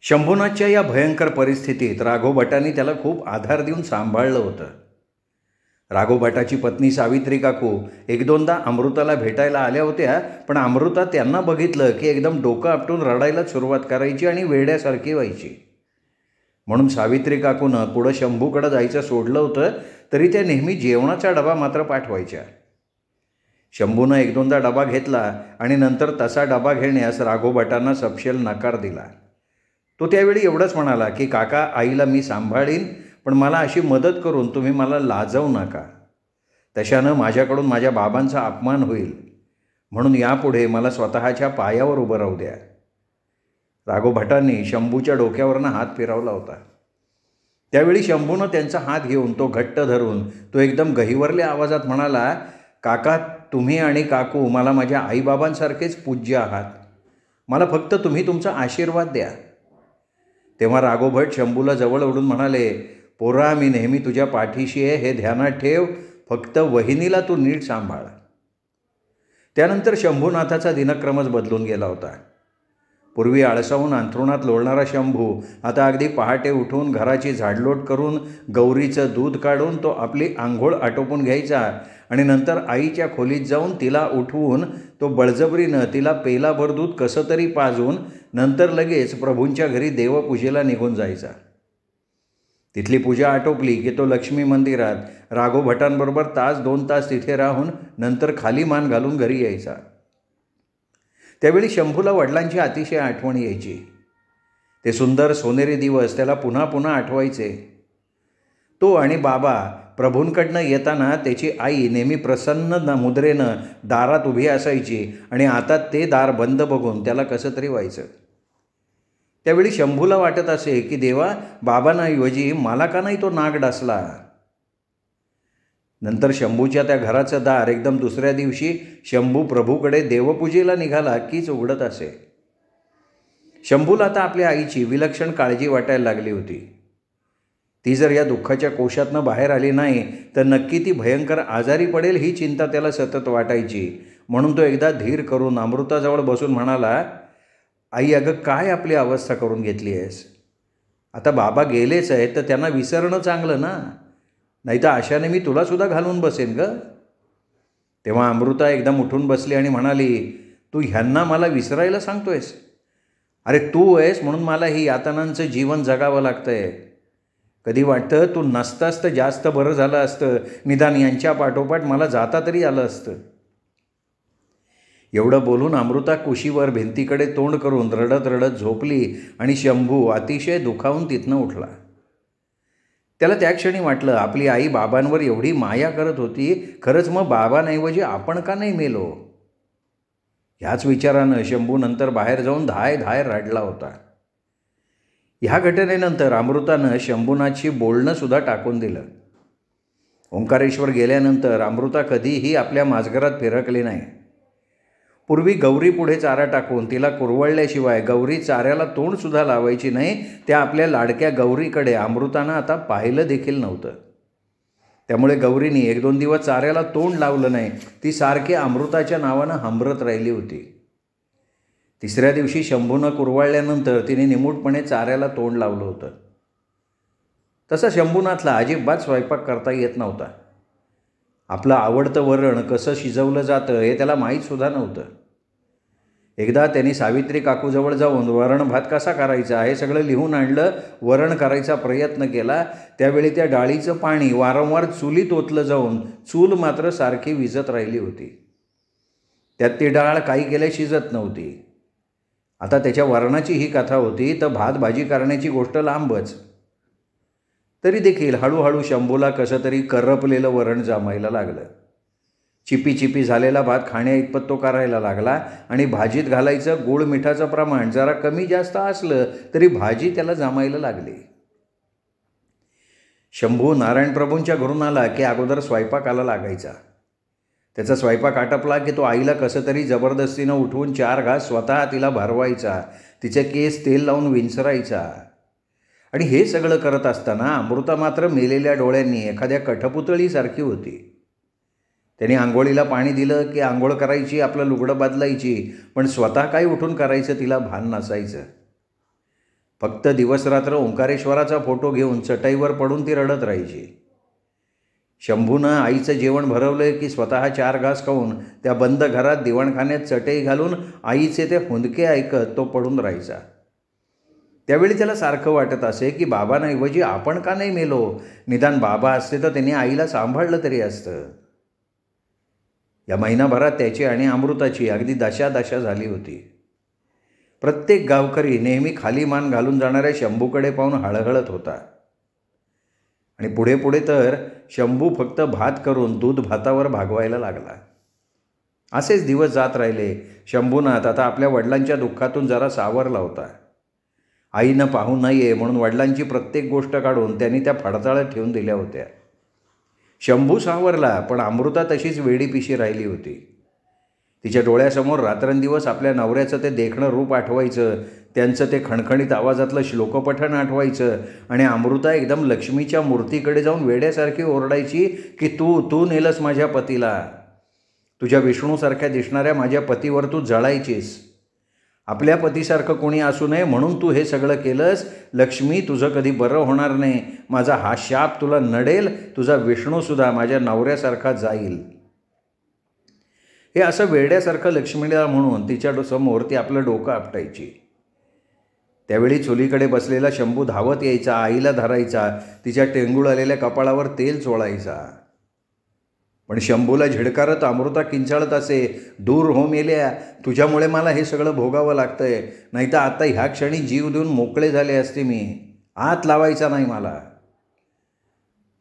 शंभूनाथच्या या भयंकर परिस्थितीत राघोभटांनी त्याला खूप आधार देऊन सांभाळलं होतं. राघोभटाची पत्नी सावित्री काकू एक दोनदा अमृताला भेटायला आल्या होत्या, पण अमृता त्यांना बघितलं की एकदम डोकं आपटून रडायला सुरुवात करायची आणि वेड्यासारखी व्हायची. म्हणून सावित्री काकूनं पुढं शंभूकडं जायचं सोडलं होतं, तरी त्या नेहमी जेवणाचा डबा मात्र पाठवायच्या. शंभूनं एक दोनदा डबा घेतला आणि नंतर तसा डबा घेण्यास राघोभटांना सपशेल नकार दिला. तो त्यावेळी एवढंच म्हणाला की काका, आईला मी सांभाळीन, पण मला अशी मदत करून तुम्ही मला लाजवू नका. तशानं माझ्याकडून माझ्या बाबांचा अपमान होईल, म्हणून यापुढे मला स्वतःच्या पायावर उभं राहू द्या. राघोभटांनी शंभूच्या डोक्यावरनं हात फिरवला होता. त्यावेळी शंभूनं त्यांचा हात घेऊन तो घट्ट धरून तो एकदम गहिवरल्या आवाजात म्हणाला, काका, तुम्ही आणि काकू मला माझ्या आईबाबांसारखेच पूज्य आहात. मला फक्त तुम्ही तुमचा आशीर्वाद द्या. तेव्हा राघोभट शंभूला जवळ ओढून म्हणाले, पोरा, मी नेहमी तुझ्या पाठीशी आहे हे ध्यानात ठेव. फक्त वहिनीला तू नीट सांभाळ. त्यानंतर शंभूनाथाचा दिनक्रमच बदलून गेला होता. पूर्वी आळसावून अंथरुणात लोळणारा शंभू आता अगदी पहाटे उठून घराची झाडलोट करून गौरीचं दूध काढून तो आपली आंघोळ आटोपून घ्यायचा आणि नंतर आईच्या खोलीत जाऊन तिला उठवून तो बळजबरीनं तिला पेलाभर दूध कसं तरी पाजून नंतर लगेच प्रभूंच्या घरी देवपूजेला निघून जायचा. तिथली पूजा आटोपली की तो लक्ष्मी मंदिरात राघोभटांबरोबर तास 2 तास तिथे राहून नंतर खाली मान घालून घरी यायचा. त्यावेळी शंभूला वडिलांची अतिशय आठवण यायची. ते सुंदर सोनेरी दिवस त्याला पुन्हा पुन्हा आठवायचे. तो आणि बाबा प्रभूंकडनं येताना त्याची आई नेहमी प्रसन्न मुद्रेनं दारात उभी असायची आणि आता ते दार बंद बघून त्याला कसं तरी व्हायचं. त्यावेळी शंभूला वाटत असे की देवा, बाबांऐवजी मला का नाही तो नाग डासला. नंतर शंभूच्या त्या घराचं दार एकदम दुसऱ्या दिवशी शंभू प्रभूकडे देवपूजेला निघाला कीच उघडत असे. शंभूला आता आपल्या आईची विलक्षण काळजी वाटायला लागली होती. ती जर या दुःखाच्या कोशातनं बाहेर आली नाही तर नक्की ती भयंकर आजारी पडेल ही चिंता त्याला सतत वाटायची. म्हणून तो एकदा धीर करून अमृताजवळ बसून म्हणाला, आई, अगं काय आपली अवस्था करून घेतली आहेस. आता बाबा गेलेच आहेत तर त्यांना विसरणं चांगलं ना, नाही तर अशाने मी तुलासुद्धा घालून बसेन गं. तेव्हा अमृता एकदम उठून बसली आणि म्हणाली, तू ह्यांना मला विसरायला सांगतोयस. अरे तू आहेस म्हणून मला ही यातनांचं जीवन जगावं लागतं आहे. कधी वाटतं तू नसतास तर जास्त बरं झालं असतं, निदान यांच्या पाठोपाठ मला जाता तरी आलं असतं. एवढं बोलून अमृता कुशीवर भिंतीकडे तोंड करून रडत रडत झोपली आणि शंभू अतिशय दुखावून तिथनं उठला. त्याला त्या क्षणी वाटलं, आपली आई बाबांवर एवढी माया करत होती, खरंच मग बाबांऐवजी आपण का नाही मेलो. ह्याच विचारानं शंभू नंतर बाहेर जाऊन धाय धाय रडला होता. ह्या घटनेनंतर अमृतानं शंभूनाथशी बोलणंसुद्धा टाकून दिलं. ओंकारेश्वर गेल्यानंतर अमृता कधीही आपल्या माजघरात फिरकली नाही. पूर्वी गौरी पुढे चारा टाकून तिला कुरवळल्याशिवाय गौरी चाऱ्याला तोंडसुद्धा लावायची नाही. त्या आपल्या लाडक्या गौरीकडे अमृतानं आता पाहिलं देखील नव्हतं. त्यामुळे गौरीनी 1-2 दिवस चाऱ्याला तोंड लावलं नाही. ती सारखी अमृताच्या नावानं हंबरत राहिली होती. तिसऱ्या दिवशी शंभूनं कुरवाळल्यानंतर तिने निमूटपणे चाऱ्याला तोंड लावलं होतं. तसा शंभूनाथला अजिबात स्वयंपाक करता येत नव्हता. आपलं आवडतं वरण कसं शिजवलं जातं हे त्याला माहीतसुद्धा नव्हतं. एकदा त्यांनी सावित्री काकूजवळ जाऊन वरण भात कसा करायचा हे सगळं लिहून आणलं. वरण करायचा प्रयत्न केला. त्यावेळी त्या डाळीचं पाणी वारंवार चुलीत ओतलं जाऊन चूल मात्र सारखी विझत राहिली होती. त्यात ती डाळ काही केल्या शिजत नव्हती. आता त्याच्या वरणाची ही कथा होती तर भात भाजी करण्याची गोष्ट लांबच. तरी देखील हळूहळू शंभूला कसं तरी करपलेलं वरण जमायला लागलं. चिपी चिपी झालेला भात खाण्या इतपत तो करायला लागला आणि भाजीत घालायचं गूळ मिठाचं प्रमाण जरा कमी जास्त असलं तरी भाजी त्याला जमायला लागली. शंभू नारायणप्रभूंच्या घरून आला की अगोदर स्वयंपाकाला लागायचा. त्याचा स्वयंपाक आटपला की तो आईला कसं तरी जबरदस्तीनं उठवून 4 घास स्वतः तिला भरवायचा. तिचे केस तेल लावून विंचरायचा. आणि हे सगळं करत असताना अमृता मात्र मेलेल्या डोळ्यांनी एखाद्या कठपुतळीसारखी होती. त्याने आंघोळीला पाणी दिलं की आंघोळ करायची, आपलं लुगडं बदलायची, पण स्वतः काय उठून करायचं तिला भान नसायचं. फक्त दिवसरात्र ओंकारेश्वराचा फोटो घेऊन चटईवर पडून ती रडत राहायची. शंभूनं आईचं जेवण भरवलं की स्वतः 4 घास खाऊन त्या बंद घरात दिवाणखान्यात चटई घालून आईचे ते हुंदके ऐकत तो पडून राहायचा. त्यावेळी त्याला सारखं वाटत असे की बाबांऐवजी आपण का नाही मेलो, निदान बाबा असते तर त्यांनी आईला सांभाळलं तरी असतं. या महिनाभरात त्याची आणि अमृताची अगदी दशा झाली होती. प्रत्येक गावकरी नेहमी खाली मान घालून जाणाऱ्या शंभूकडे पाहून हळहळत होता. आणि पुढे पुढे तर शंभू फक्त भात करून दूध भातावर भागवायला लागला. असेच दिवस जात राहिले. शंभूनाथ आता आपल्या वडिलांच्या दुःखातून जरा सावरला होता. आईनं पाहू नये म्हणून वडिलांची प्रत्येक गोष्ट काढून त्यांनी त्या फडताळत ठेवून दिल्या होत्या. शंभू सावरला, पण अमृता तशीच वेडीपिशी राहिली होती. तिच्या डोळ्यासमोर रात्रंदिवस आपल्या नवऱ्याचं ते देखणं रूप आठवायचं, त्यांचं ते खणखणीत आवाजातलं श्लोकपठण आठवायचं आणि अमृता एकदम लक्ष्मीच्या मूर्तीकडे जाऊन वेड्यासारखी ओरडायची की तू नेलंस माझ्या पतीला, तुझ्या विष्णूसारख्या दिसणाऱ्या माझ्या पतीवर तू जळायचीस, आपल्या पतीसारखं कोणी असू नये म्हणून तू हे सगळं केलंस. लक्ष्मी, तुझं कधी बरं होणार नाही, माझा हा शाप तुला नडेल, तुझा विष्णूसुद्धा माझ्या नवऱ्यासारखा जाईल. हे असं वेड्यासारखं लक्ष्मीला म्हणून तिच्या समोर ती आपलं डोकं आपटायची. त्यावेळी चुलीकडे बसलेला शंभू धावत यायचा, आईला धरायचा, तिच्या टेंगूळ आलेल्या कपाळावर तेल चोळायचा. पण शंभूला झिडकारत अमृता किंचाळत असे, दूर हो मेल्या, तुझ्यामुळे मला हे सगळं भोगावं लागतंय, नाहीतर आता ह्या क्षणी जीव देऊन मोकळे झाले असते मी, हात लावायचा नाही मला.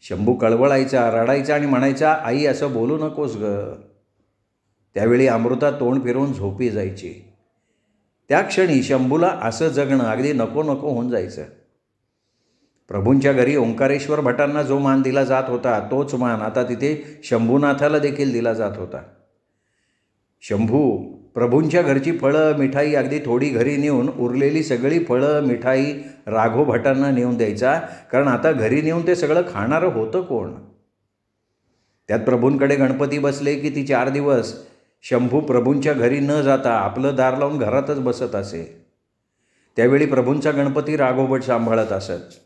शंभू कळवळायचा, रडायचा आणि म्हणायचा, आई असं बोलू नकोस ग. त्यावेळी अमृता तोंड फिरवून झोपी जायची. त्या क्षणी शंभूला असं जगणं अगदी नको होऊन जायचं. प्रभूंच्या घरी ओंकारेश्वर भटांना जो मान दिला जात होता तोच मान आता तिथे शंभूनाथाला देखील दिला जात होता. शंभू प्रभूंच्या घरची फळं मिठाई अगदी थोडी घरी नेऊन उरलेली सगळी फळं मिठाई राघव भटांना नेऊन द्यायचा, कारण आता घरी नेऊन ते सगळं खाणारं होतं कोण. त्यात प्रभूंकडे गणपती बसले की ती 4 दिवस शंभू प्रभूंच्या घरी न जाता आपलं दार लावून घरातच बसत असे. त्यावेळी प्रभूंचा गणपती राघव भट सांभाळत असत.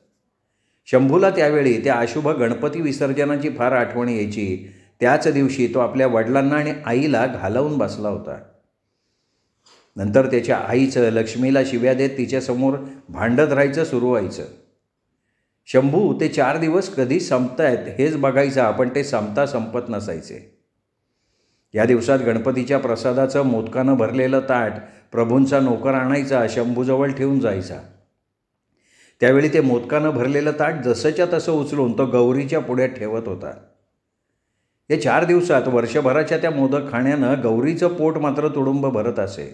शंभूला त्यावेळी त्या अशुभ गणपती विसर्जनाची फार आठवण यायची. त्याच दिवशी तो आपल्या वडिलांना आणि आईला घालवून बसला होता. नंतर त्याच्या आईचं लक्ष्मीला शिव्या देत तिच्यासमोर भांडत राहायचं सुरू व्हायचं. शंभू ते 4 दिवस कधी संपतायत हेच बघायचा, पण ते संपत नसायचे. या दिवसात गणपतीच्या प्रसादाचं मोदकानं भरलेलं ताट प्रभूंचा नोकर आणायचा, शंभूजवळ ठेवून जायचा. त्यावेळी ते मोदकानं भरलेलं ताट जसंच्या तसं उचलून तो गौरीच्या पुढ्यात ठेवत होता. या 4 दिवसात वर्षभराच्या त्या मोदक खाण्यानं गौरीचं पोट मात्र तुडुंब भरत असे.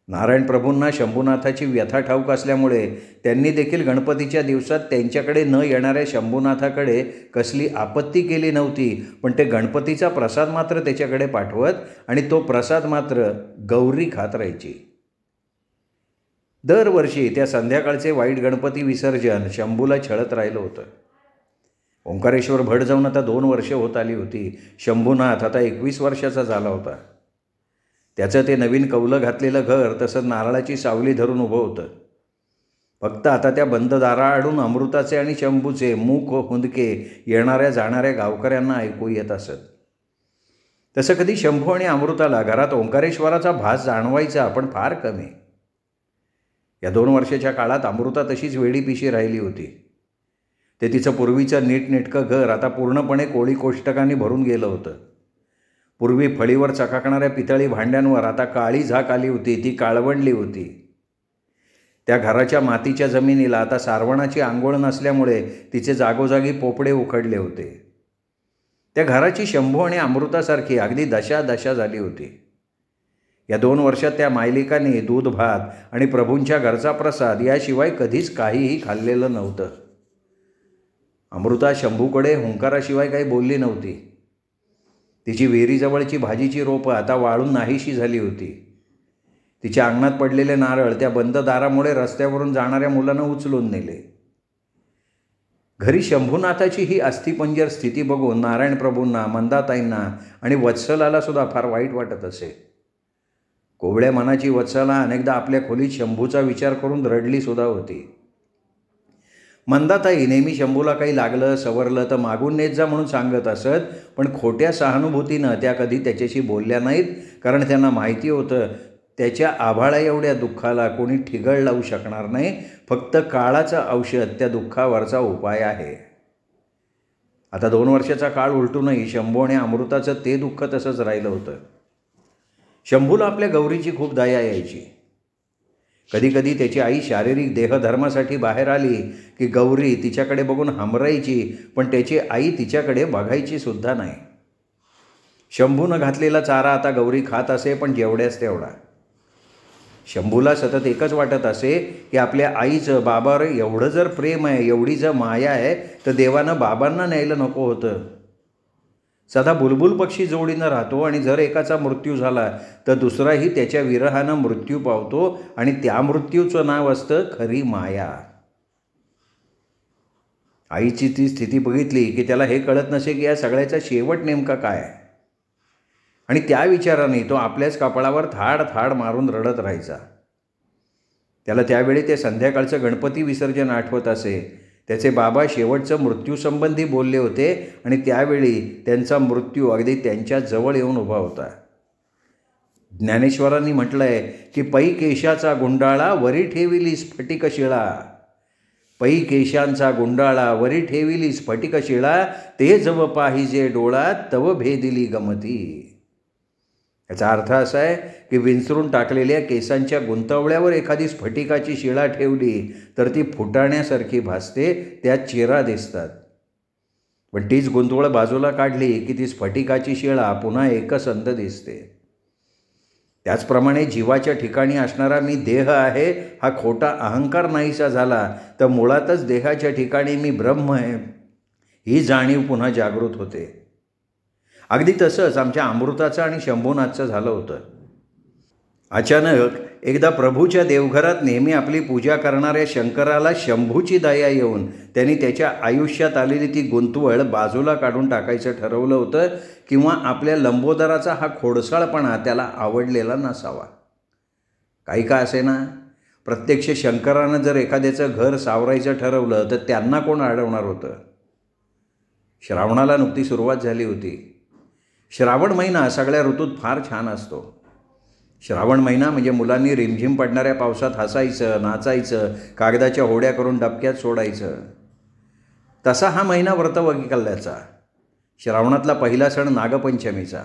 नारायण प्रभूंना शंभूनाथाची व्यथा ठाऊक असल्यामुळे त्यांनी देखील गणपतीच्या दिवसात त्यांच्याकडे न येणाऱ्या शंभूनाथाकडे कसली आपत्ती केली नव्हती, पण ते गणपतीचा प्रसाद मात्र त्याच्याकडे पाठवत आणि तो प्रसाद मात्र गौरी खात राहायची. दरवर्षी त्या संध्याकाळचे वाईट गणपती विसर्जन शंभूला छळत राहिलं होतं. ओंकारेश्वर भट जाऊन आता 2 वर्ष होत आली होती. शंभूनाथ आता 21 वर्षाचा झाला होता. त्याचं ते नवीन कौलं घातलेलं घर तसं नारळाची सावली धरून उभं होतं. फक्त आता त्या बंद दाराआडून अमृताचे आणि शंभूचे मूक हुंदके येणाऱ्या जाणाऱ्या गावकऱ्यांना ऐकू येत असत. तसं कधी शंभू आणि अमृताला घरात ओंकारेश्वराचा भास जाणवायचा, पण फार कमी. या 2 वर्षाच्या काळात अमृता तशीच वेडीपिशी राहिली होती. ते तिचं पूर्वीचं नीटनेटकं घर आता पूर्णपणे कोळी कोष्टकांनी भरून गेलं होतं. पूर्वी फळीवर चकाकणाऱ्या पितळी भांड्यांवर आता काळी झाक आली होती, ती काळवंडली होती. त्या घराच्या मातीच्या जमिनीला आता सारवणाची आंघोळ नसल्यामुळे तिचे जागोजागी पोपडे उखडले होते. त्या घराची शंभू आणि अमृतासारखी अगदी दशा झाली होती. या 2 वर्षात त्या मायलिकांनी दूध भात आणि प्रभूंच्या घरचा प्रसाद याशिवाय कधीच काहीही खाल्लेलं नव्हतं. अमृता शंभूकडे हुंकाराशिवाय काही बोलली नव्हती. तिची विहिरीजवळची भाजीची रोपं आता वाळून नाहीशी झाली होती. तिच्या अंगणात पडलेले नारळ त्या बंद दारामुळे रस्त्यावरून जाणाऱ्या मुलांना उचलून नेले. घरी शंभूनाथाची ही अस्थिपंजर स्थिती बघून नारायण प्रभूंना, मंदाताईंना आणि वत्सलाला सुद्धा फार वाईट वाटत असे. कोवळ्या मनाची वत्साला अनेकदा आपल्या खोलीत शंभूचा विचार करून रडली सुद्धा होती. मंदाताई नेहमी शंभूला काही लागलं सवरलं तर मागून नेत जा म्हणून सांगत असत, पण खोट्या सहानुभूतीनं त्या कधी त्याच्याशी बोलल्या नाहीत, कारण त्यांना माहिती होतं त्याच्या आभाळा एवढ्या दुःखाला कोणी ठिगळ लावू शकणार नाही. फक्त काळाचं औषध त्या दुःखावरचा उपाय आहे. आता 2 वर्षाचा काळ उलटूनही शंभू आणि अमृताचं ते दुःख तसंच राहिलं होतं. शंभूला आपल्या गौरीची खूप दया यायची. कधीकधी त्याची आई शारीरिक देहधर्मासाठी बाहेर आली की गौरी तिच्याकडे बघून हमरायची, पण त्याची आई तिच्याकडे बघायची सुद्धा नाही. शंभूनं घातलेला चारा आता गौरी खात असे, पण जेवढ्याच तेवढा. शंभूला सतत एकच वाटत असे की आपल्या आईचं बाबावर एवढं जर प्रेम आहे, एवढी जर माया आहे, तर देवानं बाबांना न्यायला नको होतं. सदा बुलबुल पक्षी जोडीनं राहतो आणि जर एकाचा मृत्यू झाला तर दुसराही त्याच्या विरहानं मृत्यू पावतो आणि त्या मृत्यूचं नाव असतं खरी माया. आईची ती स्थिती बघितली की त्याला हे कळत नसे की या सगळ्याचा शेवट नेमका काय. आणि त्या विचाराने तो आपल्याच कपाळावर थाड थाड मारून रडत राहायचा. त्याला त्यावेळी ते संध्याकाळचं गणपती विसर्जन आठवत असे. त्याचे बाबा शेवटचं मृत्यूसंबंधी बोलले होते आणि त्यावेळी त्यांचा मृत्यू अगदी त्यांच्या जवळ येऊन उभा होता. ज्ञानेश्वरांनी म्हटलं आहे की पै केशाचा गुंडाळा वरी ठेविली स्फटिक शिळा. पै केशांचा गुंडाळा वरी ठेविली स्फटिक शिळा, ते जव पाहिजे डोळा तव भेदिली गमती. याचा अर्थ असा आहे की विंचरून टाकलेल्या केसांच्या गुंतवळ्यावर एखादी स्फटिकाची शिळा ठेवली तर ती फुटाण्यासारखी भासते, त्यात चिरा दिसतात. पण तीच गुंतवळ बाजूला काढली की ती स्फटिकाची शिळा पुन्हा एकसंध दिसते. त्याचप्रमाणे जीवाच्या ठिकाणी असणारा मी देह आहे हा खोटा अहंकार नाहीसा झाला तर मुळातच देहाच्या ठिकाणी मी ब्रह्म आहे ही जाणीव पुन्हा जागृत होते. अगदी तसंच आमच्या अमृताचं आणि शंभूनाथचं झालं होतं. अचानक एकदा प्रभूच्या देवघरात नेहमी आपली पूजा करणाऱ्या शंकराला शंभूची दया येऊन त्यांनी त्याच्या आयुष्यात आलेली ती गुंतवळ बाजूला काढून टाकायचं ठरवलं होतं, किंवा आपल्या लंबोदराचा हा खोडसाळपणा त्याला आवडलेला नसावा. काही का असेना, प्रत्यक्ष शंकरानं जर एखाद्याचं घर सावरायचं ठरवलं तर त्यांना कोण अडवणार होतं. श्रावणाला नुकती सुरुवात झाली होती. श्रावण महिना सगळ्या ऋतूत फार छान असतो. श्रावण महिना म्हणजे मुलांनी रिमझिम पडणाऱ्या पावसात हसायचं, नाचायचं, कागदाच्या होड्या करून डबक्यात सोडायचं. तसा हा महिना व्रतवैकल्याचा. श्रावणातला पहिला सण नागपंचमीचा.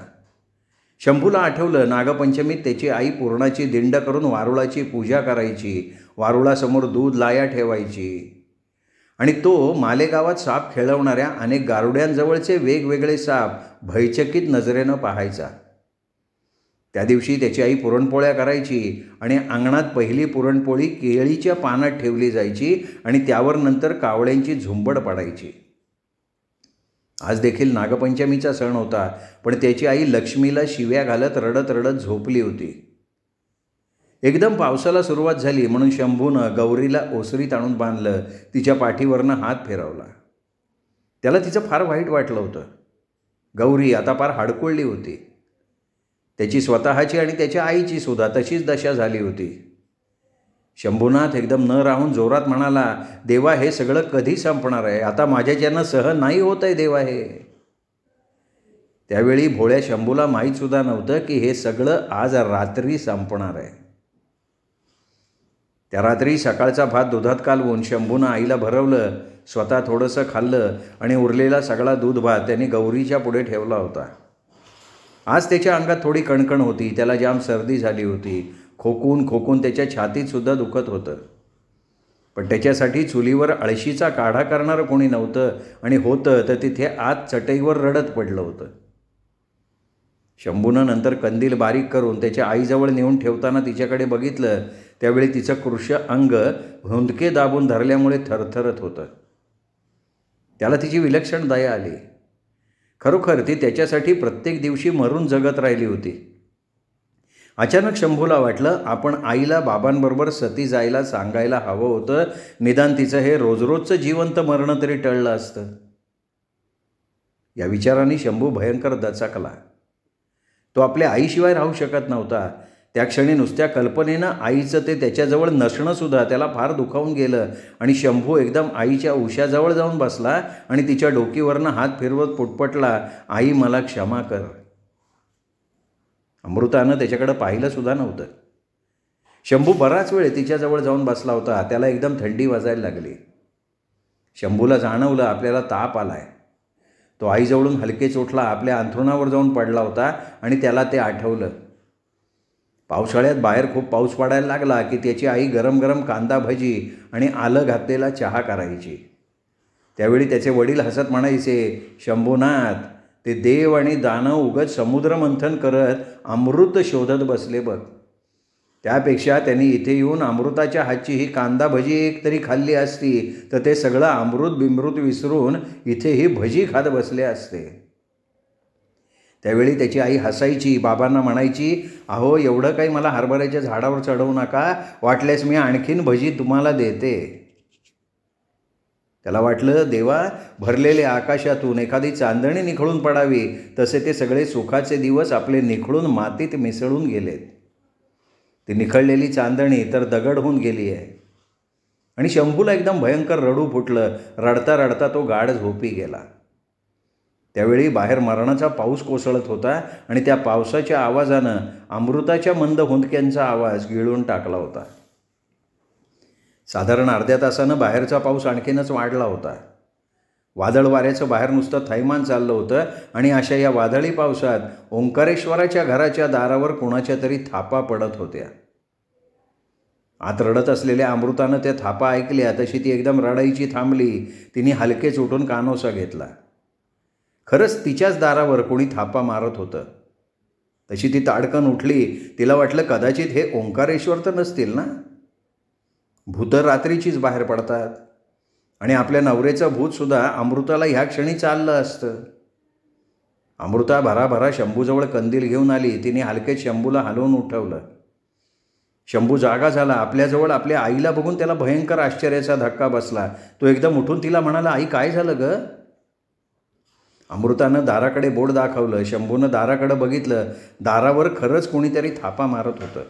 शंभूला आठवलं नागपंचमीत त्याची आई पुरणाची दिंड करून वारुळाची पूजा करायची, वारुळासमोर दूध लाया ठेवायची आणि तो मालेगावात साप खेळवणाऱ्या अनेक गारुड्यांजवळचे वेगवेगळे साप भयचकित नजरेनं पाहायचा. त्या दिवशी त्याची आई पुरणपोळ्या करायची आणि अंगणात पहिली पुरणपोळी केळीच्या पानात ठेवली जायची आणि त्यावर नंतर कावळ्यांची झुंबड पडायची. आज देखील नागपंचमीचा सण होता, पण त्याची आई लक्ष्मीला शिव्या घालत रडत रडत झोपली होती. एकदम पावसाला सुरुवात झाली म्हणून शंभूनं गौरीला ओसरीत आणून बांधलं, तिच्या पाठीवरनं हात फिरवला. त्याला तिचं फार वाईट वाटलं होतं. गौरी आता फार हडकुळली होती. त्याची स्वतःची आणि त्याच्या आईची सुद्धा तशीच दशा झाली होती. शंभूनाथ एकदम न राहून जोरात म्हणाला, देवा हे सगळं कधी संपणार आहे? आता माझ्याच्यानं सहन नाही होत आहे देवा हे. त्यावेळी भोळ्या शंभूला माहीतसुद्धा नव्हतं की हे सगळं आज रात्री संपणार आहे. त्या रात्री सकाळचा भात दुधात कालवून शंभूनं आईला भरवलं, स्वतः थोडंसं खाल्लं आणि उरलेला सगळा दूध भात त्याने गौरीच्या पुढे ठेवला होता. आज त्याच्या अंगात थोडी कणकण होती. त्याला जाम सर्दी झाली होती. खोकून खोकून त्याच्या छातीतसुद्धा दुखत होतं. पण त्याच्यासाठी चुलीवर अळशीचा काढा करणारं कोणी नव्हतं आणि होतं तर तिथे आत चटईवर रडत पडलं होतं. शंभूनं नंतर कंदील बारीक करून त्याच्या आईजवळ नेऊन ठेवताना तिच्याकडे बघितलं. त्यावेळी तिचं कृश अंग हुंदके दाबून धरल्यामुळे थरथरत होतं. त्याला तिची विलक्षण दया आली. खरोखर ती त्याच्यासाठी प्रत्येक दिवशी मरून जगत राहिली होती. अचानक शंभूला वाटलं आपण आईला बाबांबरोबर सती जायला सांगायला हवं होतं. निदान तिचं हे रोजरोजचं जिवंत मरण तरी टळलं असतं. या विचाराने शंभू भयंकर दचकला. तो आपल्या आईशिवाय राहू शकत नव्हता. त्या क्षणी नुसत्या कल्पनेनं आईचं ते त्याच्याजवळ नसणंसुद्धा त्याला फार दुखावून गेलं आणि शंभू एकदम आईच्या उशाजवळ जाऊन बसला आणि तिच्या डोकीवरनं हात फिरवत पुटपटला, आई मला क्षमा कर. अमृतानं त्याच्याकडं पाहिलंसुद्धा नव्हतं. शंभू बराच वेळ तिच्याजवळ जाऊन बसला होता. त्याला एकदम थंडी वाजायला लागली. शंभूला जाणवलं आपल्याला ताप आलाय. तो आईजवळून हलकेच उठला, आपल्या अंथरुणावर जाऊन पडला होता आणि त्याला ते आठवलं. पावसाळ्यात बाहेर खूप पाऊस पडायला लागला की त्याची आई गरम गरम कांदा भजी आणि आलं घातलेला चहा करायची. त्यावेळी त्याचे वडील हसत म्हणायचे, शंभूनाथ, ते देव आणि दानव उगत समुद्रमंथन करत अमृत शोधत बसले बघ. त्यापेक्षा त्यांनी इथे येऊन अमृताच्या हातची ही कांदा भजी एक तरी खाल्ली असती तर ते सगळं अमृत बिमृत विसरून इथे ही भजी खात बसले असते. त्यावेळी त्याची आई हसायची, बाबांना म्हणायची, अहो एवढं काही मला हरभऱ्याच्या झाडावर चढवू नका, वाटल्यास मी आणखीन भजी तुम्हाला देते. त्याला वाटलं, देवा, भरलेले आकाशातून एखादी चांदणी निखळून पडावी तसे ते सगळे सुखाचे दिवस आपले निखळून मातीत मिसळून गेलेत. ती निखळलेली चांदणी तर दगड होऊन गेली आहे. आणि शंभूला एकदम भयंकर रडू फुटलं. रडता रडता तो गाढ झोपी गेला. त्यावेळी बाहेर मरणाचा पाऊस कोसळत होता आणि त्या पावसाच्या आवाजानं अमृताच्या मंद हुंदक्यांचा आवाज गिळून टाकला होता. साधारण अर्ध्या तासानं बाहेरचा पाऊस आणखीनच वाढला होता. वादळ वाऱ्याचं बाहेर नुसतं थैमान चाललं होतं आणि अशा या वादळी पावसात ओंकारेश्वराच्या घराच्या दारावर कुणाच्या तरी थापा पडत होत्या. आत रडत असलेल्या अमृतानं त्या थापा ऐकल्या तशी ती एकदम रडायची थांबली. तिने हलकेच उठून कानोसा घेतला. खरंच तिच्याच दारावर कोणी थापा मारत होतं. तशी ती ताडकन उठली. तिला वाटलं कदाचित हे ओंकारेश्वर तर नसतील ना. भूतं रात्रीचीच बाहेर पडतात आणि आपल्या नवऱ्याचं भूतसुद्धा अमृताला ह्या क्षणी चाललं असतं. अमृता भराभरा शंभूजवळ कंदील घेऊन आली. तिने हलकेच शंभूला हलवून उठवलं. शंभू जागा झाला. आपल्याजवळ आपल्या आईला बघून त्याला भयंकर आश्चर्याचा धक्का बसला. तो एकदम उठून तिला म्हणाला, आई काय झालं ग? अमृतानं दाराकडे बोट दाखवलं. शंभूनं दाराकडे बघितलं. दारावर खरंच कोणीतरी थापा मारत होतं.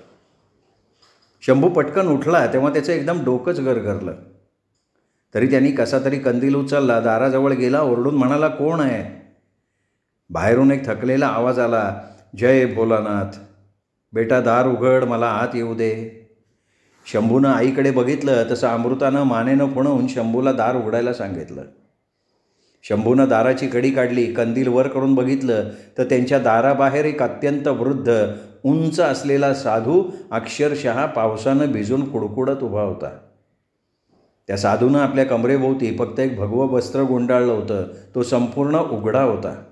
शंभू पटकन उठला तेव्हा त्याचं एकदम डोकंच गरगरलं. तरी त्यांनी कसा तरी कंदील उचलला, दाराजवळ गेला, ओरडून म्हणाला, कोण आहे? बाहेरून एक थकलेला आवाज आला, जय भोलानाथ, बेटा दार उघड, मला आत येऊ दे. शंभूनं आईकडे बघितलं तसं अमृतानं मानेनं फुणवून शंभूला दार उघडायला सांगितलं. शंभूनं दाराची कडी काढली. कंदील वर करून बघितलं तर त्यांच्या दाराबाहेर एक अत्यंत वृद्ध उंच असलेला साधू अक्षरशः पावसानं भिजून कुडकुडत उभा होता. त्या साधूनं आपल्या कमरेभोवती फक्त एक भगवं वस्त्र गुंडाळलं होतं. तो संपूर्ण उघडा होता.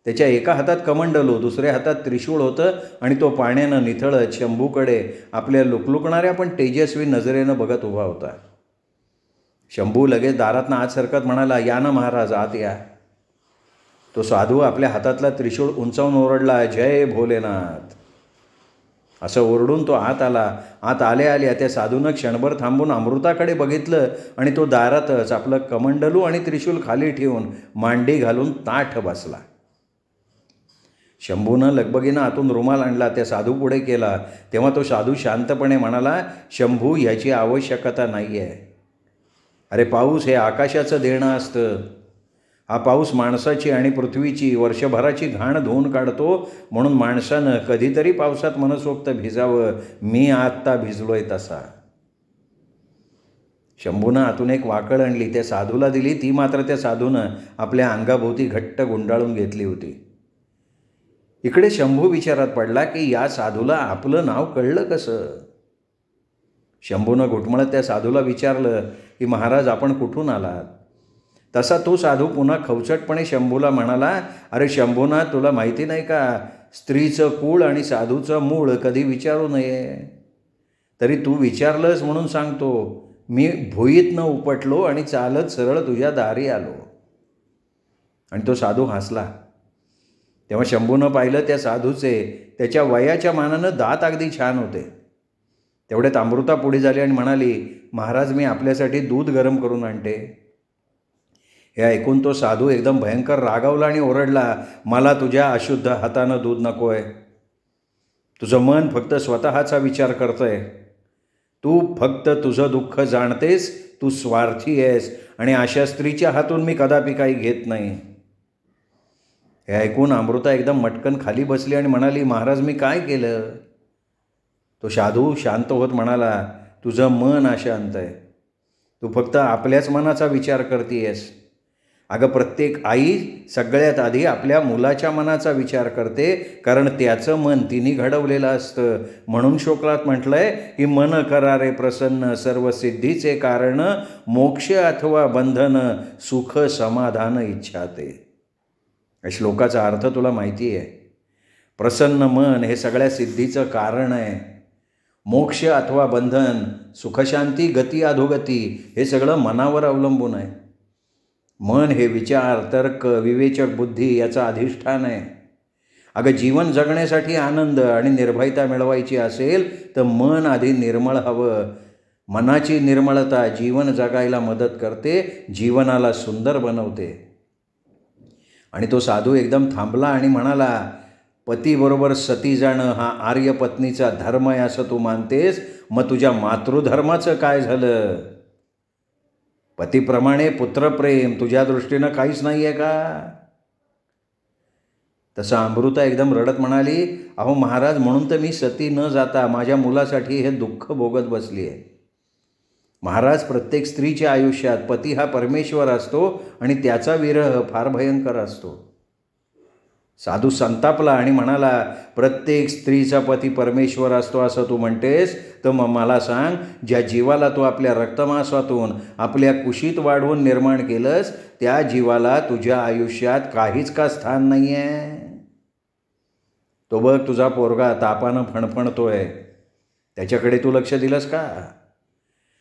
त्याच्या एका हातात कमंडलू, दुसऱ्या हातात त्रिशूळ होतं आणि तो पाण्यानं निथळत शंभूकडे आपल्या लुकलुकणाऱ्या पण तेजस्वी नजरेनं बघत उभा होता. शंभू लगेच दारातनं आत सरकत म्हणाला, या ना महाराज, आत या. तो साधू आपल्या हातातला त्रिशूळ उंचावून ओरडला, जय भोलेनाथ. असं ओरडून तो आत आला. आत आल्या आल्या त्या साधूनं क्षणभर थांबून अमृताकडे बघितलं आणि तो दारातच आपलं कमंडलू आणि त्रिशूल खाली ठेवून मांडी घालून ताठ बसला. शंभूनं लगबगीनं आतून रुमाल आणला, त्या साधू पुढे केला. तेव्हा तो साधू शांतपणे म्हणाला, शंभू, ह्याची आवश्यकता नाही आहे. अरे पाऊस हे आकाशाचं देणं असतं. हा पाऊस माणसाची आणि पृथ्वीची वर्षभराची घाण धुवून काढतो. म्हणून माणसानं कधीतरी पावसात मनसोक्त भिजावं. मी आत्ता भिजलोय तसा. शंभूनं आतून एक वाकळ आणली, त्या साधूला दिली. ती मात्र त्या साधूनं आपल्या अंगाभोवती घट्ट गुंडाळून घेतली होती. इकडे शंभू विचारात पडला की या साधूला आपलं नाव कळलं कसं? शंभूनं घुटमळत त्या साधूला विचारलं की महाराज, आपण कुठून आलात? तसा तो साधू पुन्हा खवचटपणे शंभूला म्हणाला, अरे शंभूना, तुला माहिती नाही का, स्त्रीचं कुळ आणि साधूचं मूळ कधी विचारू नये. तरी तू विचारलंस म्हणून सांगतो. मी भुईतनं उपटलो आणि चालत सरळ तुझ्या दारी आलो. आणि तो साधू हसला. तेव्हा शंभूनं पाहिलं त्या साधूचे त्याच्या वयाच्या मानानं दात अगदी छान होते. तेवढ्यात अमृता पुढे झाली आणि म्हणाली, महाराज, मी आपल्यासाठी दूध गरम करून आणते. हे ऐकून तो साधू एकदम भयंकर रागावला आणि ओरडला, मला तुझ्या अशुद्ध हातानं दूध नको आहे. तुझं मन फक्त स्वतःचा विचार करतंय. तू फक्त तुझं दुःख जाणतेस, तू स्वार्थी आहेस आणि अशा स्त्रीच्या हातून मी कदापि काही घेत नाही. हे ऐकून अमृता एकदम मटकन खाली बसली आणि म्हणाली, महाराज मी काय केलं? तो साधू शांत होत म्हणाला, तुझं मन अशांत आहे. तू फक्त आपल्याच मनाचा विचार करतेयस. अगं प्रत्येक आई सगळ्यात आधी आपल्या मुलाच्या मनाचा विचार करते, कारण त्याचं मन तिने घडवलेलं असतं. म्हणून श्लोकात म्हटलंय की मन करारे प्रसन्न, सर्व सिद्धीचे कारण, मोक्ष अथवा बंधन, सुख समाधान इच्छाते. या श्लोकाचा अर्थ तुला माहिती आहे. प्रसन्न मन हे सगळ्या सिद्धीचं कारण आहे. मोक्ष अथवा बंधन, सुखशांती, गती अधोगती हे सगळं मनावर अवलंबून आहे. मन हे विचार, तर्क, विवेचक बुद्धी याचं अधिष्ठान आहे. अगं जीवन जगण्यासाठी आनंद आणि निर्भयता मिळवायची असेल तर मन आधी निर्मळ हवं. मनाची निर्मळता जीवन जगायला मदत करते, जीवनाला सुंदर बनवते. आणि तो साधू एकदम थांबला आणि म्हणाला, पतीबरोबर सती जाणं हा आर्य पत्नीचा धर्म आहे असं तू मानतेस, मग तुझ्या मातृधर्माचं काय झालं? पतीप्रमाणे पुत्रप्रेम तुझ्या दृष्टीनं काहीच नाही आहे का? तसं अमृता एकदम रडत म्हणाली, अहो महाराज, म्हणून तर मी सती न जाता माझ्या मुलासाठी हे दुःख भोगत बसली आहे. महाराज, प्रत्येक स्त्रीच्या आयुष्यात पती हा परमेश्वर असतो आणि त्याचा विरह फार भयंकर असतो. साधू संतापला आणि म्हणाला, प्रत्येक स्त्रीचा पती परमेश्वर असतो असं तू म्हणतेस, तर मग मला सांग, ज्या जीवाला तू आपल्या रक्तमांसातून आपल्या कुशीत वाढवून निर्माण केलंस, त्या जीवाला तुझ्या आयुष्यात काहीच का स्थान नाही आहे? तो बघ तुझा पोरगा तापानं फणफणतोय, त्याच्याकडे तू लक्ष दिलंस का?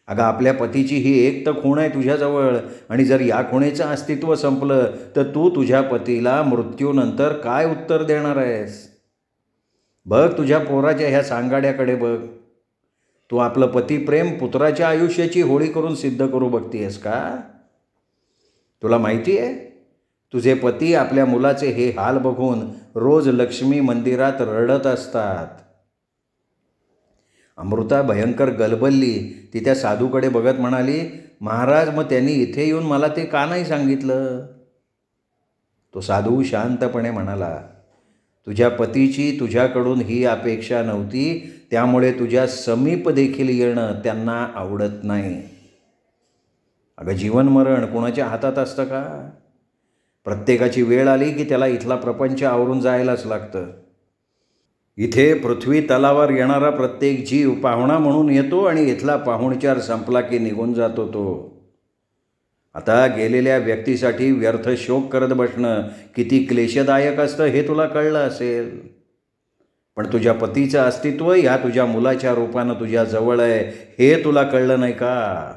अगं आपल्या पतीची ही एक तर खूण आहे तुझ्याजवळ, आणि जर या खुणेचं अस्तित्व संपलं तर तू तुझ्या पतीला मृत्यूनंतर काय उत्तर देणार आहेस? बघ तुझ्या पोराच्या ह्या सांगाड्याकडे बघ. तू आपलं पतिप्रेम पुत्राच्या आयुष्याची होळी करून सिद्ध करू बघतीयस का? तुला माहिती आहे, तुझे पती आपल्या मुलाचे हे हाल बघून रोज लक्ष्मी मंदिरात रडत असतात. अमृता भयंकर गलबलली. ती त्या साधूकडे बघत म्हणाली, महाराज, मग त्यांनी इथे येऊन मला ते का नाही सांगितलं? तो साधू शांतपणे म्हणाला, तुझ्या पतीची तुझ्याकडून ही अपेक्षा नव्हती, त्यामुळे तुझ्या समीप देखील येणं त्यांना आवडत नाही. अगं जीवन मरण कोणाच्या हातात असतं का? प्रत्येकाची वेळ आली की त्याला इथला प्रपंच आवरून जायलाच लागतं. इथे पृथ्वी तलावर येणारा प्रत्येक जीव पाहुणा म्हणून येतो आणि इथला पाहुणचार संपला की निघून जातो तो. आता गेलेल्या व्यक्तीसाठी व्यर्थ शोक करत बसणं किती क्लेशदायक असतं हे तुला कळलं असेल. पण तुझ्या पतीचं अस्तित्व ह्या तुझ्या मुलाच्या रूपानं तुझ्या जवळ आहे हे तुला कळलं नाही का?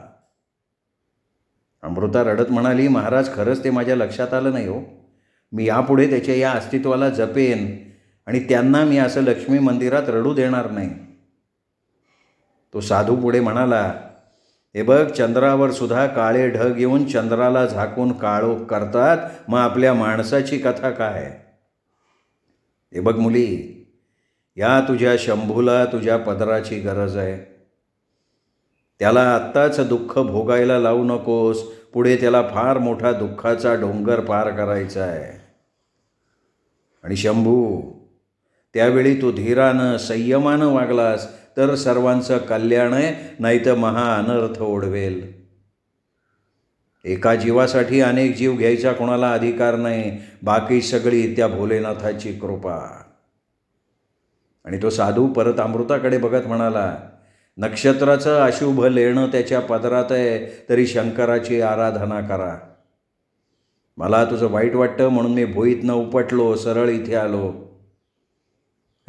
अमृता रडत म्हणाली, महाराज, खरंच ते माझ्या लक्षात आलं नाही हो. मी यापुढे त्याच्या या अस्तित्वाला जपेन आणि त्यांना मी असं लक्ष्मी मंदिरात रडू देणार नाही. तो साधू पुढे म्हणाला, हे बघ, चंद्रावर सुद्धा काळे ढग येऊन चंद्राला झाकून काळोख करतात, मग आपल्या माणसाची कथा काय? हे बघ मुली, या तुझ्या शंभूला तुझ्या पदराची गरज आहे. त्याला आत्ताच दुःख भोगायला लावू नकोस, पुढे त्याला फार मोठा दुःखाचा डोंगर पार करायचा आहे. आणि शंभू, त्यावेळी तू धीरानं संयमानं वागलास तर सर्वांचं कल्याण आहे, नाही तर महाअनर्थ ओढवेल. एका जीवासाठी अनेक जीव घ्यायचा कोणाला अधिकार नाही, बाकी सगळी त्या भोलेनाथाची कृपा. आणि तो साधू परत अमृताकडे बघत म्हणाला, नक्षत्राचं अशुभ लेणं त्याच्या पदरात आहे, तरी शंकराची आराधना करा. मला तुझं वाईट वाटतं म्हणून मी भुईतनं उपटलो, सरळ इथे आलो.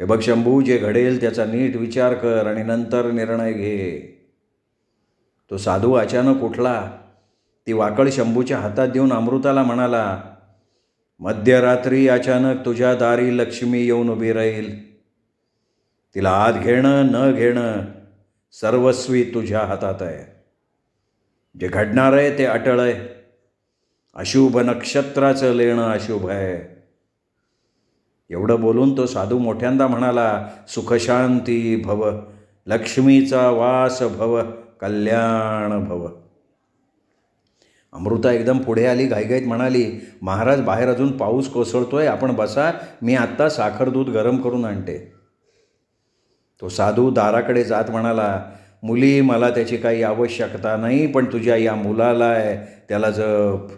हे बघ शंभू, जे घडेल त्याचा नीट विचार कर आणि नंतर निर्णय घे. तो साधू अचानक उठला. ती वाकळ शंभूच्या हातात देऊन अमृताला म्हणाला, मध्यरात्री अचानक तुझ्या दारी लक्ष्मी येऊन उभी राहील. तिला आत घेणं न घेणं सर्वस्वी तुझ्या हातात आहे. जे घडणार आहे ते अटळ आहे. अशुभ नक्षत्राचं लेणं अशुभ आहे. एवढं बोलून तो साधू मोठ्यांदा म्हणाला, सुखशांती भव, लक्ष्मीचा वास भव, कल्याण भव. अमृता एकदम पुढे आली, घाईघाईत म्हणाली, महाराज बाहेर अजून पाऊस कोसळतोय, आपण बसा, मी आत्ता साखर दूध गरम करून आणते. तो साधू दाराकडे जात म्हणाला, मुली, मला त्याची काही आवश्यकता नाही, पण तुझ्या या मुलाला आहे, त्याला जप.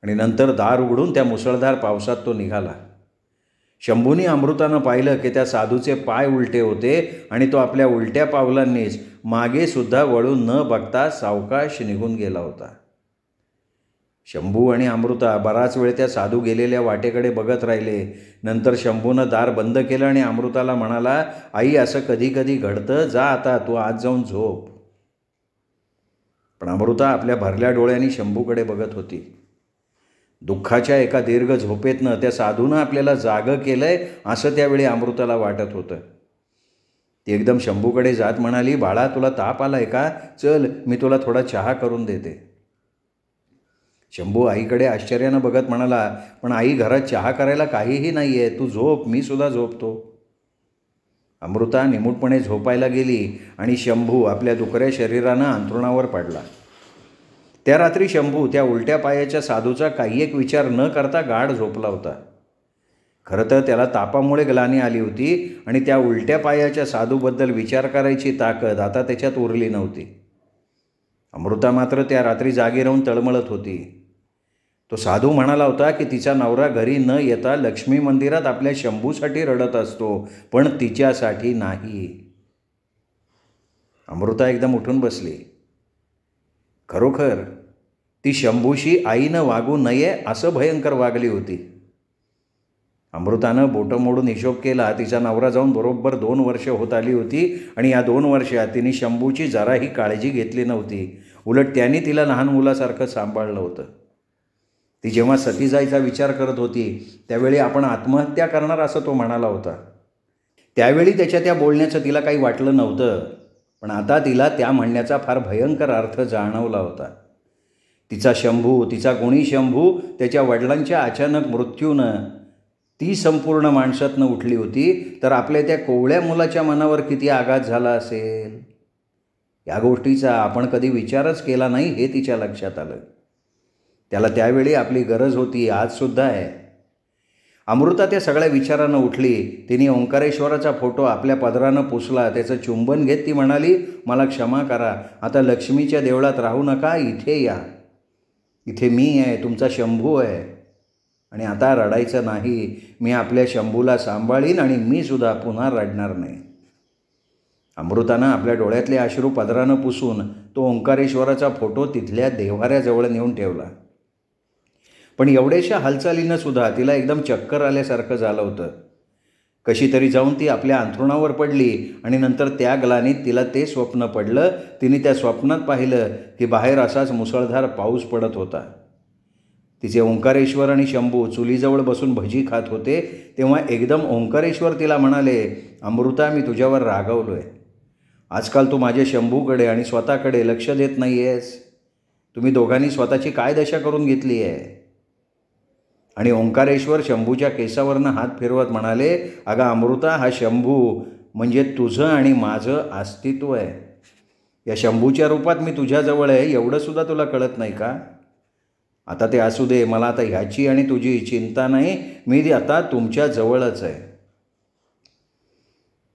आणि नंतर दार उघडून त्या मुसळधार पावसात तो निघाला. शंभूनी अमृतानं पाहिलं की त्या साधूचे पाय उलटे होते आणि तो आपल्या उलट्या पावलांनीच मागे सुद्धा वळून न बघता सावकाश निघून गेला होता. शंभू आणि अमृता बराच वेळ त्या साधू गेलेल्या वाटेकडे बघत राहिले. नंतर शंभूनं दार बंद केलं आणि अमृताला म्हणाला, आई, असं कधी कधी घडतं, जा आता तू आज जाऊन झोप. पण अमृता आपल्या भरल्या डोळ्यांनी शंभूकडे बघत होती. दुःखाच्या एका दीर्घ झोपेतनं त्या साधूनं आपल्याला जागं केलंय असं त्यावेळी अमृताला वाटत होतं. ती एकदम शंभूकडे जात म्हणाली, बाळा, तुला ताप आलाय का? चल, मी तुला थोडा चहा करून देते. शंभू आईकडे आश्चर्यानं बघत म्हणाला, पण आई, घरात चहा करायला काहीही नाही आहे, तू झोप, मी सुद्धा झोपतो. अमृता निमूटपणे झोपायला गेली आणि शंभू आपल्या दुकऱ्या शरीरानं अंथरुणावर पडला. त्या रात्री शंभू त्या उलट्या पायाच्या साधूचा काही एक विचार न करता गाढ झोपला होता. खरं तर त्याला तापामुळे ग्लानी आली होती आणि त्या उलट्या पायाच्या साधूबद्दल विचार करायची ताकद आता त्याच्यात उरली नव्हती. अमृता मात्र त्या रात्री जागी राहून तळमळत होती. तो साधू म्हणाला होता की तिचा नवरा घरी न येता लक्ष्मी मंदिरात आपल्या शंभूसाठी रडत असतो, पण तिच्यासाठी नाही. अमृता एकदम उठून बसली. खरोखर ती शंभूशी आईनं वागू नये असं भयंकर वागली होती. अमृतानं बोटं मोडून हिशोब केला. तिचा नवरा जाऊन बरोबर 2 वर्ष होत आली होती आणि या 2 वर्षात तिने शंभूची जराही काळजी घेतली नव्हती. उलट त्याने तिला लहान मुलासारखं सांभाळलं होतं. ती जेव्हा सती जायचा विचार करत होती त्यावेळी आपण आत्महत्या करणार असं तो म्हणाला होता. त्यावेळी त्याच्या त्या बोलण्याचं तिला काही वाटलं नव्हतं, पण आता तिला त्या म्हणण्याचा फार भयंकर अर्थ जाणवला होता. तिचा शंभू, तिचा गुणी शंभू, त्याच्या वडिलांच्या अचानक मृत्यूनं ती संपूर्ण माणसातनं उठली होती, तर आपल्या त्या कोवळ्या मुलाच्या मनावर किती आघात झाला असेल, या गोष्टीचा आपण कधी विचारच केला नाही हे तिच्या लक्षात आलं. त्याला त्यावेळी आपली गरज होती, आजसुद्धा आहे. अमृता त्या सगळ्या विचारानं उठली. तिने ओंकारेश्वराचा फोटो आपल्या पदरानं पुसला. त्याचं चुंबन घेत ती म्हणाली, मला क्षमा करा, आता लक्ष्मीच्या देवळात राहू नका, इथे या. इथे मी आहे, तुमचा शंभू आहे, आणि आता रडायचं नाही. मी आपल्या शंभूला सांभाळीन आणि मी सुद्धा पुन्हा रडणार नाही. अमृतानं आपल्या डोळ्यातले अश्रू पदरानं पुसून तो ओंकारेश्वराचा फोटो तिथल्या देव्हाऱ्याजवळ नेऊन ठेवला. पण एवढ्याशा हालचालीनं सुद्धा तिला एकदम चक्कर आल्यासारखं झालं होतं. कशी तरी जाऊन ती आपल्या अंथरुणावर पडली आणि नंतर त्या ग्लानीत तिला ते स्वप्न पडलं. तिने त्या स्वप्नात पाहिलं की बाहेर असाच मुसळधार पाऊस पडत होता. तिचे ओंकारेश्वर आणि शंभू चुलीजवळ बसून भजी खात होते. तेव्हा एकदम ओंकारेश्वर तिला म्हणाले, अमृता, मी तुझ्यावर रागावलो आहे. आजकाल तू माझ्या शंभूकडे आणि स्वतःकडे लक्ष देत नाही आहेस. तुम्ही दोघांनी स्वतःची काय दशा करून घेतली आहे. आणि ओंकारेश्वर शंभूच्या केसावरनं हात फिरवत म्हणाले, अगं अमृता, हा शंभू म्हणजे तुझं आणि माझं अस्तित्व आहे. या शंभूच्या रूपात मी तुझ्याजवळ आहे, एवढंसुद्धा तुला कळत नाही का? आता ते असू दे, मला आता ह्याची आणि तुझी चिंता नाही, मी आता तुमच्या जवळच आहे.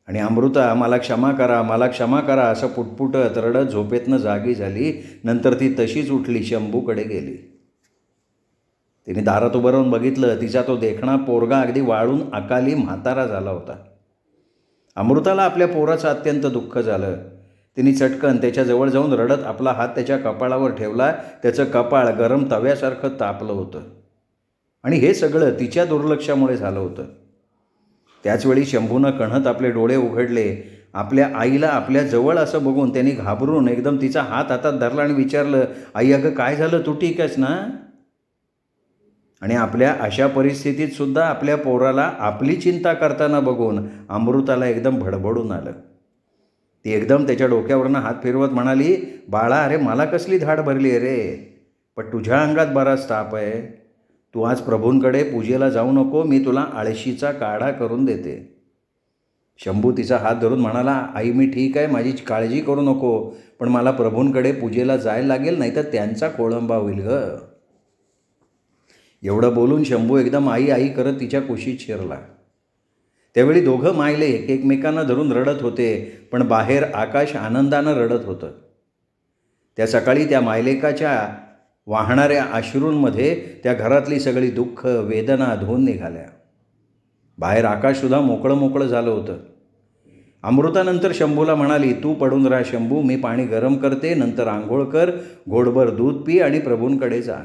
आणि अमृता, मला क्षमा करा, मला क्षमा करा असं पुटपुटत रडत झोपेतनं जागी झाली. नंतर ती तशीच उठली, शंभूकडे गेली. तिने दारात उभं राहून बघितलं. तिचा तो देखणा पोरगा अगदी वाळून अकाली म्हातारा झाला होता. अमृताला आपल्या पोराचं अत्यंत दुःख झालं. तिने चटकन त्याच्याजवळ जाऊन रडत आपला हात त्याच्या कपाळावर ठेवला. त्याचं कपाळ गरम तव्यासारखं तापलं होतं आणि हे सगळं तिच्या दुर्लक्षामुळे झालं होतं. त्याचवेळी शंभूनं कणत आपले डोळे उघडले. आपल्या आईला आपल्या जवळ असं बघून त्यांनी घाबरून एकदम तिचा हात हातात धरला आणि विचारलं, आई, अगं काय झालं, तू ठीक आहेस ना? आणि आपल्या अशा परिस्थितीत सुद्धा आपल्या पोराला आपली चिंता करताना बघून अमृताला एकदम भडभडून आलं. ती एकदम त्याच्या डोक्यावरनं हात फिरवत म्हणाली, बाळा, अरे मला कसली धाड भरली आहे रे, पण तुझ्या अंगात बराच ताप आहे. तू आज प्रभूंकडे पूजेला जाऊ नको, मी तुला आळशीचा काढा करून देते. शंभू तिचा हात धरून म्हणाला, आई मी ठीक आहे, माझी काळजी करू नको, पण मला प्रभूंकडे पूजेला जायला लागेल, नाही तर त्यांचा खोळंबा होईल गं. एवढं बोलून शंभू एकदम आई आई करत तिच्या कुशीत शिरला. त्यावेळी दोघं मायले एकमेकांना धरून रडत होते, पण बाहेर आकाश आनंदानं रडत होतं. त्या सकाळी त्या मायलेकाच्या वाहणाऱ्या अश्रूंमध्ये त्या घरातली सगळी दुःख वेदना धुवून निघाल्या. बाहेर आकाशसुद्धा मोकळं मोकळं झालं होतं. अमृतानंतर शंभूला म्हणाली, तू पडून राहा शंभू, मी पाणी गरम करते, नंतर आंघोळ कर, घोडभर दूध पी आणि प्रभूंकडे जा.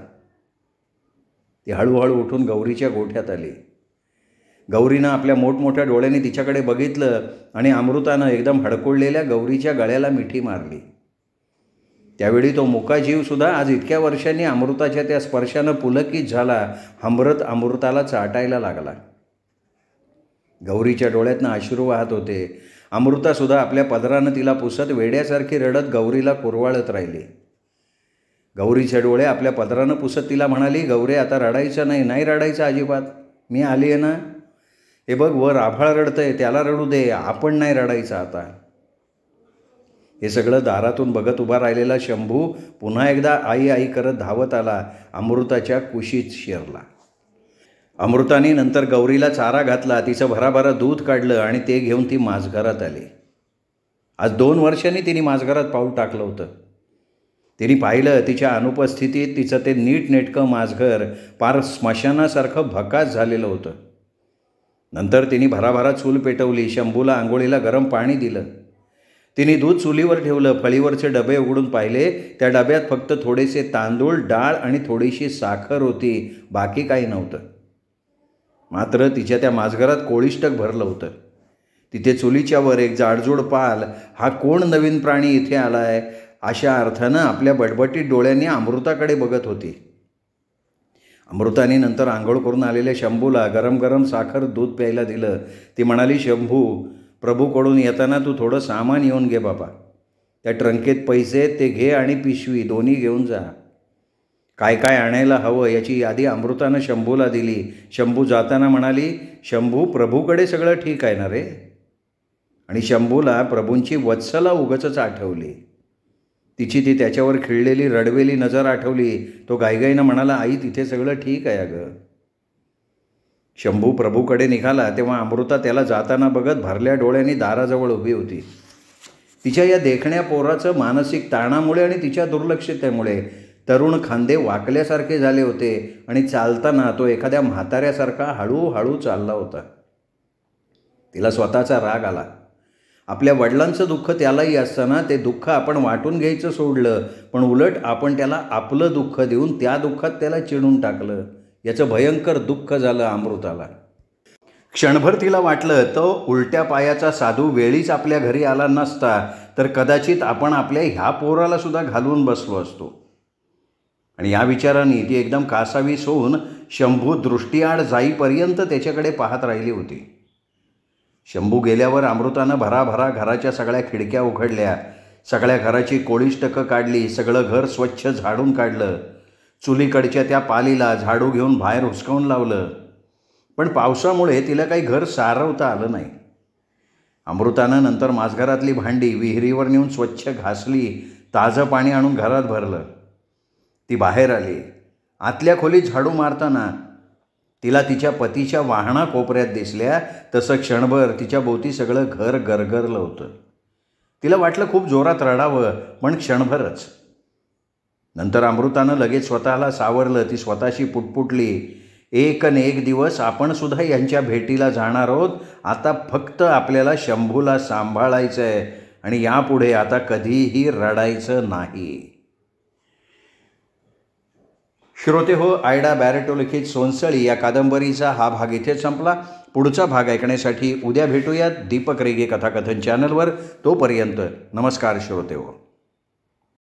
ती हळूहळू उठून गौरीच्या गोठ्यात आली. गौरीनं आपल्या मोठमोठ्या डोळ्यांनी तिच्याकडे बघितलं आणि अमृतानं एकदम हडकोळलेल्या गौरीच्या गळ्याला मिठी मारली. त्यावेळी तो मुका जीवसुद्धा आज इतक्या वर्षांनी अमृताच्या त्या स्पर्शानं पुलकित झाला, हंबरत अमृताला चाटायला लागला. गौरीच्या डोळ्यातनं अश्रू वाहत होते. अमृतासुद्धा आपल्या पदरानं तिला पुसत वेड्यासारखी रडत गौरीला कुरवाळत राहिली. गौरीचे डोळे आपल्या पदरानं पुसत तिला म्हणाली, गौरी आता रडायचं नाही, नाही रडायचं अजिबात, मी आली आहे ना. हे बघ वर आभाळ रडतंय, त्याला रडू दे, आपण नाही रडायचं आता. हे सगळं दारातून बघत उभा राहिलेला शंभू पुन्हा एकदा आई आई करत धावत आला, अमृताच्या कुशीत शिरला. अमृताने नंतर गौरीला चारा घातला, तिचं भराभरा दूध काढलं आणि ते घेऊन ती माझघरात आली. आज 2 वर्षांनी तिने माझघरात पाऊल टाकलं होतं. तिने पाहिलं तिच्या अनुपस्थितीत तिचं ते नीटनेटकं माझघर पार स्मशानासारखं भकास झालेलं होतं. नंतर तिने भराभरा चूल पेटवली, शंभूला आंघोळीला गरम पाणी दिलं. तिने दूध चुलीवर ठेवलं, फळीवरचे डबे उघडून पाहिले, त्या डब्यात फक्त थोडेसे तांदूळ, डाळ आणि थोडीशी साखर होती, बाकी काही नव्हतं. मात्र तिच्या त्या माझघरात कोळिष्टक भरलं होतं. तिथे चुलीच्या वर एक जाडजूड पाल, हा कोण नवीन प्राणी इथे आला आहे, अशा अर्थानं आपल्या बटबटीत डोळ्यांनी अमृताकडे बघत होती. अमृताने नंतर आंघोळ करून आलेल्या शंभूला गरम गरम साखर दूध प्यायला दिलं. ती म्हणाली, शंभू प्रभूकडून येताना तू थोडं सामान येऊन घे बाबा, त्या ट्रंकेत पैसे ते घे आणि पिशवी दोन्ही घेऊन जा. काय काय आणायला हवं याची यादी अमृतानं शंभूला दिली. शंभू जाताना म्हणाली, शंभू प्रभूकडे सगळं ठीक आहे ना रे. आणि शंभूला प्रभूंची वत्सला उगाचच आठवली. तिची ती त्याच्यावर खिळलेली रडवेली नजर आठवली. तो गाईगाईनं म्हणाला, आई तिथे सगळं ठीक आहे अगं. शंभू प्रभूकडे निघाला तेव्हा अमृता त्याला जाताना बघत भरल्या डोळ्यांनी दाराजवळ उभी होती. तिच्या या देखण्या पोराचं मानसिक ताणामुळे आणि तिच्या दुर्लक्षतेमुळे तरुण खांदे वाकल्यासारखे झाले होते आणि चालताना तो एखाद्या म्हाताऱ्यासारखा हळूहळू चालला होता. तिला स्वतःचा राग आला. आपल्या वडिलांचं दुःख त्यालाही असताना ते दुःख आपण वाटून घ्यायचं सोडलं, पण उलट आपण त्याला आपलं दुःख देऊन त्या दुःखात त्याला चिडून टाकलं. याचं भयंकर दुःख झालं अमृताला. क्षणभर तिला वाटलं, तो उलट्या पायाचा साधू वेळीच आपल्या घरी आला नसता तर कदाचित आपण आपल्या ह्या पोराला सुद्धा घालवून बसलो असतो. आणि या विचाराने ती एकदम कासावीस होऊन शंभू दृष्टीआड जाईपर्यंत त्याच्याकडे पाहत राहिली होती. शंभू गेल्यावर अमृतानं भराभरा घराच्या सगळ्या खिडक्या उघडल्या, सगळ्या घराची कोळिष्टकं काढली, सगळं घर स्वच्छ झाडून काढलं. चुलीकडच्या त्या पालीला झाडू घेऊन बाहेर हुसकावून लावलं. पण पावसामुळे तिला काही घर सारवता आलं नाही. अमृतानं नंतर माझघरातली भांडी विहिरीवर नेऊन स्वच्छ घासली, ताजं पाणी आणून घरात भरलं. ती बाहेर आली. आतल्या खोलीत झाडू मारताना तिला तिच्या पतीच्या वाहना कोपऱ्यात दिसल्या. तसं क्षणभर तिच्या भोवती सगळं घर गरगरलं होतं. तिला वाटलं खूप जोरात रडावं, पण क्षणभरच. नंतर अमृतानं लगेच स्वतःला सावरलं. ती स्वतःशी पुटपुटली, एक न एक दिवस आपण सुद्धा यांच्या भेटीला जाणार आहोत. आता फक्त आपल्याला शंभूला सांभाळायचं आहे आणि यापुढे आता कधीही रडायचं नाही. श्रोते हो, आयडा बॅरेटो लिखित सोनसळी या कादंबरीचा हा भाग इथेच संपला. पुढचा भाग ऐकण्यासाठी उद्या भेटूयात दीपक रेगे कथाकथन चॅनलवर. तोपर्यंत नमस्कार श्रोते हो.